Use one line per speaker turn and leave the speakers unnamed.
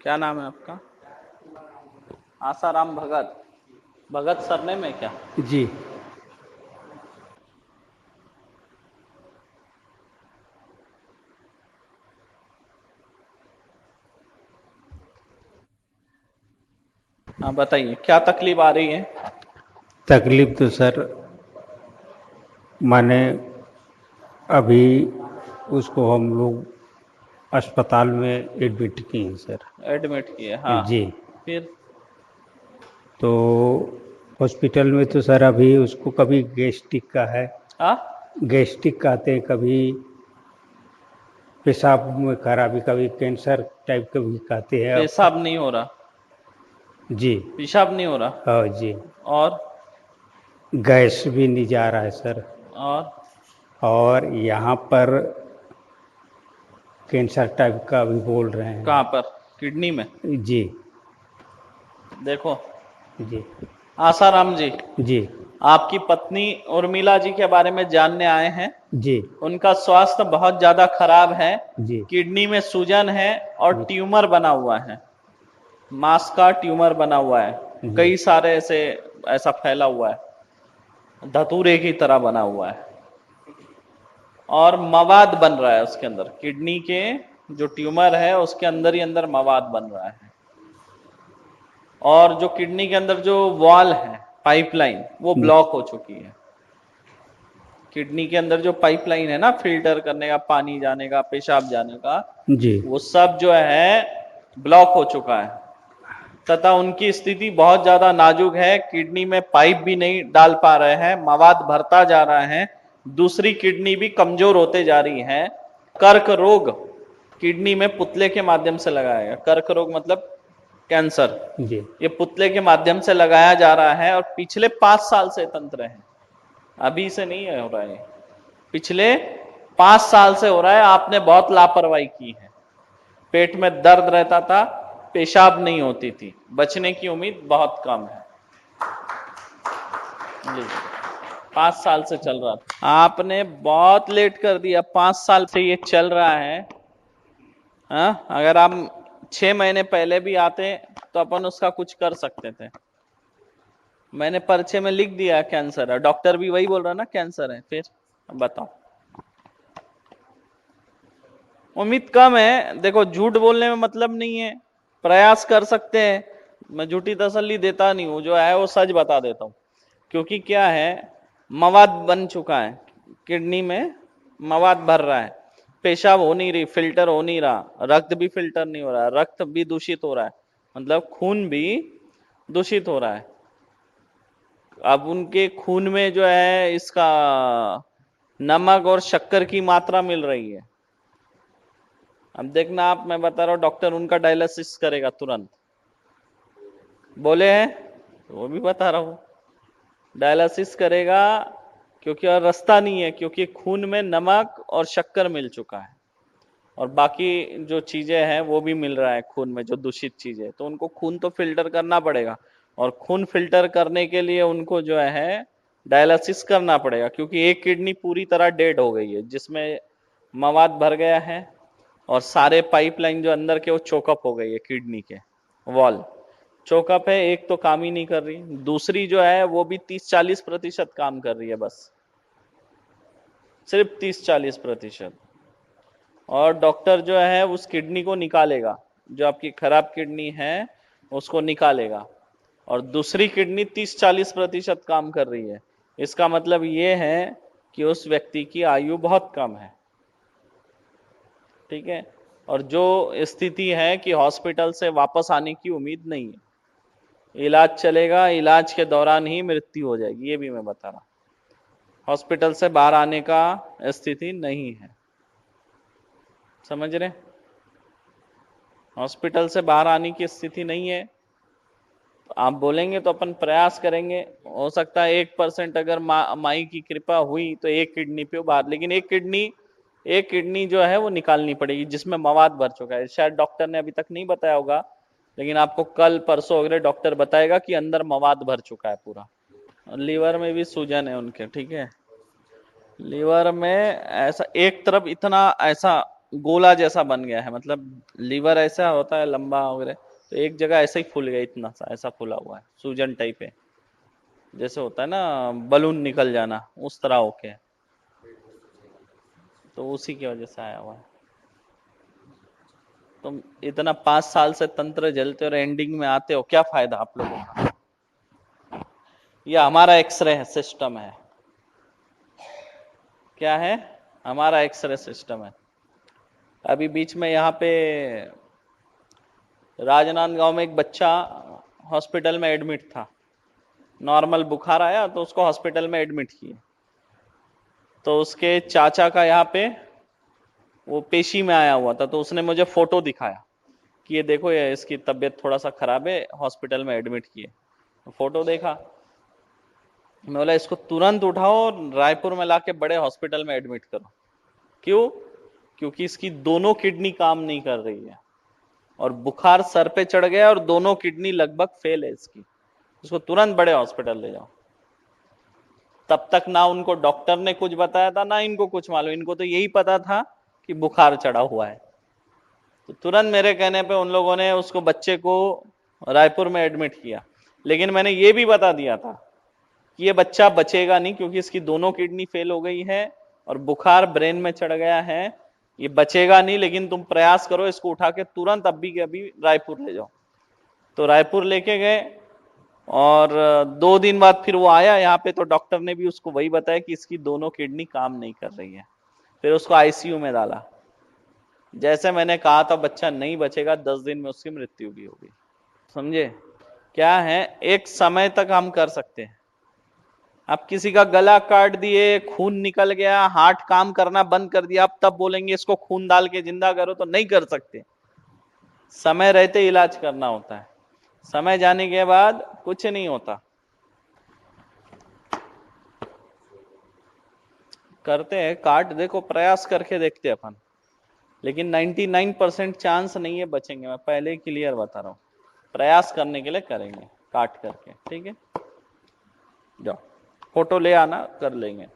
क्या नाम है आपका? आसाराम भगत। भगत सरनेम है क्या?
जी।
हाँ बताइए, क्या तकलीफ आ रही है?
तकलीफ तो सर माने अभी उसको हम लोग अस्पताल में एडमिट किए हैं सर।
एडमिट किए, हाँ।
जी।
फिर?
तो हॉस्पिटल में तो सर अभी उसको कभी गैस्ट्रिक का है,
हाँ।
गैस्ट्रिक कहते हैं, कभी पेशाब में खराबी, कभी कैंसर टाइप का भी कहते हैं अब।
पेशाब नहीं हो रहा?
जी।
पेशाब नहीं हो रहा?
हाँ जी।
और?
गैस भी नहीं जा रहा है सर।
और?
और यहाँ पर कैंसर टाइप का भी बोल रहे हैं।
कहाँ पर? किडनी में?
जी।
देखो
जी।
आसाराम जी,
जी।
आपकी पत्नी उर्मिला जी के बारे में जानने आए हैं।
जी।
उनका स्वास्थ्य बहुत ज्यादा खराब है।
जी।
किडनी में सूजन है और
जी।
ट्यूमर बना हुआ है। मांस का ट्यूमर बना हुआ है।
जी।
कई सारे ऐसे ऐसा फैला हुआ है, धतूरे की तरह बना हुआ है। और मवाद बन रहा है उसके अंदर, किडनी के जो ट्यूमर है उसके अंदर ही अंदर मवाद बन रहा है। और जो किडनी के अंदर जो वॉल है, पाइपलाइन, वो ब्लॉक हो चुकी है। किडनी के अंदर जो पाइपलाइन है ना, फिल्टर करने का, पानी जाने का, पेशाब जाने का,
जी।
वो सब जो है ब्लॉक हो चुका है। तथा उनकी स्थिति बहुत ज्यादा नाजुक है। किडनी में पाइप भी नहीं डाल पा रहे हैं, मवाद भरता जा रहा है। दूसरी किडनी भी कमजोर होते जा रही है। कर्क रोग किडनी में पुतले के माध्यम से लगाया गया। कर्क रोग मतलब कैंसर।
जी।
ये पुतले के माध्यम से लगाया जा रहा है और पिछले 5 साल से तंत्र है, अभी से नहीं हो रहा है, पिछले 5 साल से हो रहा है। आपने बहुत लापरवाही की है। पेट में दर्द रहता था, पेशाब नहीं होती थी, बचने की उम्मीद बहुत कम है जी। 5 साल से चल रहा था, आपने बहुत लेट कर दिया। 5 साल से ये चल रहा है। हाँ, अगर आप 6 महीने पहले भी आते तो अपन उसका कुछ कर सकते थे। मैंने पर्चे में लिख दिया कैंसर है, डॉक्टर भी वही बोल रहा ना कैंसर है। फिर अब बताओ, उम्मीद कम है। देखो, झूठ बोलने में मतलब नहीं है, प्रयास कर सकते हैं। मैं झूठी तसल्ली देता नहीं हूं, जो है वो सच बता देता हूं। क्योंकि क्या है, मवाद बन चुका है किडनी में, मवाद भर रहा है। पेशाब हो नहीं रही, फिल्टर हो नहीं रहा, रक्त भी फिल्टर नहीं हो रहा, रक्त भी दूषित हो रहा है, मतलब खून भी दूषित हो रहा है। अब उनके खून में जो है इसका नमक और शक्कर की मात्रा मिल रही है। अब देखना आप, मैं बता रहा हूं, डॉक्टर उनका डायलिसिस करेगा तुरंत, बोले हैं, वो भी बता रहा हूं, डायलिसिस करेगा। क्योंकि और रास्ता नहीं है, क्योंकि खून में नमक और शक्कर मिल चुका है और बाकी जो चीजें हैं वो भी मिल रहा है खून में, जो दूषित चीजें। तो उनको खून तो फिल्टर करना पड़ेगा और खून फिल्टर करने के लिए उनको जो है डायलिसिस करना पड़ेगा, क्योंकि एक किडनी पूरी तरह डेड हो गई है, जिसमें मवाद भर गया है और सारे पाइपलाइन जो अंदर के वो चोकअप हो गई है। किडनी के वॉल चोकअप है, एक तो काम ही नहीं कर रही, दूसरी जो है वो भी 30-40% काम कर रही है, बस सिर्फ 30-40%। और डॉक्टर जो है उस किडनी को निकालेगा, जो आपकी खराब किडनी है उसको निकालेगा, और दूसरी किडनी 30-40% काम कर रही है। इसका मतलब ये है कि उस व्यक्ति की आयु बहुत कम है, ठीक है। और जो स्थिति है कि हॉस्पिटल से वापस आने की उम्मीद नहीं है, इलाज चलेगा, इलाज के दौरान ही मृत्यु हो जाएगी, ये भी मैं बता रहा हूं। हॉस्पिटल से बाहर आने का स्थिति नहीं है, समझ रहे? हॉस्पिटल से बाहर आने की स्थिति नहीं है। तो आप बोलेंगे तो अपन प्रयास करेंगे, हो सकता है 1% अगर माई की कृपा हुई तो एक किडनी पे बाहर, लेकिन एक किडनी जो है वो निकालनी पड़ेगी जिसमें मवाद भर चुका है। शायद डॉक्टर ने अभी तक नहीं बताया होगा, लेकिन आपको कल परसों वगैरह डॉक्टर बताएगा कि अंदर मवाद भर चुका है पूरा। और लीवर में भी सूजन है उनके, ठीक है। लीवर में ऐसा एक तरफ इतना ऐसा गोला जैसा बन गया है, मतलब लीवर ऐसा होता है लंबा वगैरह, तो एक जगह ऐसे ही फूल गया, इतना सा ऐसा फूला हुआ है, सूजन टाइप है, जैसे होता है ना बलून निकल जाना, उस तरह होके है। तो उसी की वजह से आया हुआ है। तुम इतना 5 साल से तंत्र जलते और एंडिंग में आते हो, क्या फायदा आप लोगों का? ये हमारा एक्सरे सिस्टम है। क्या है? हमारा एक्सरे सिस्टम है। अभी बीच में यहाँ पे राजनांदगांव में एक बच्चा हॉस्पिटल में एडमिट था, नॉर्मल बुखार आया तो उसको हॉस्पिटल में एडमिट किए। तो उसके चाचा का यहाँ पे वो पेशी में आया हुआ था, तो उसने मुझे फोटो दिखाया कि ये देखो, ये इसकी तबीयत थोड़ा सा खराब है, हॉस्पिटल में एडमिट किए। तो फोटो देखा, मैं बोला इसको तुरंत उठाओ और रायपुर में लाके बड़े हॉस्पिटल में एडमिट करो। क्यों? क्योंकि इसकी दोनों किडनी काम नहीं कर रही है और बुखार सर पे चढ़ गया और दोनों किडनी लगभग फेल है इसकी, इसको तुरंत बड़े हॉस्पिटल ले जाओ। तब तक ना उनको डॉक्टर ने कुछ बताया था, ना इनको कुछ मालूम, इनको तो यही पता था कि बुखार चढ़ा हुआ है। तो तुरंत मेरे कहने पे उन लोगों ने उसको, बच्चे को रायपुर में एडमिट किया। लेकिन मैंने ये भी बता दिया था कि ये बच्चा बचेगा नहीं, क्योंकि इसकी दोनों किडनी फेल हो गई है और बुखार ब्रेन में चढ़ गया है, ये बचेगा नहीं, लेकिन तुम प्रयास करो, इसको उठा के तुरंत अभी के अभी रायपुर ले जाओ। तो रायपुर लेके गए और 2 दिन बाद फिर वो आया यहाँ पे, तो डॉक्टर ने भी उसको वही बताया कि इसकी दोनों किडनी काम नहीं कर रही है। फिर उसको आईसीयू में डाला। जैसे मैंने कहा था बच्चा नहीं बचेगा, 10 दिन में उसकी मृत्यु भी होगी। समझे? क्या है, एक समय तक हम कर सकते हैं। आप किसी का गला काट दिए, खून निकल गया, हार्ट काम करना बंद कर दिया, आप तब बोलेंगे इसको खून डाल के जिंदा करो, तो नहीं कर सकते। समय रहते इलाज करना होता है, समय जाने के बाद कुछ नहीं होता। करते हैं काट, देखो प्रयास करके देखते हैं अपन, लेकिन 99% चांस नहीं है बचेंगे, मैं पहले ही क्लियर बता रहा हूँ। प्रयास करने के लिए करेंगे काट करके, ठीक है? जाओ फोटो ले आना, कर लेंगे।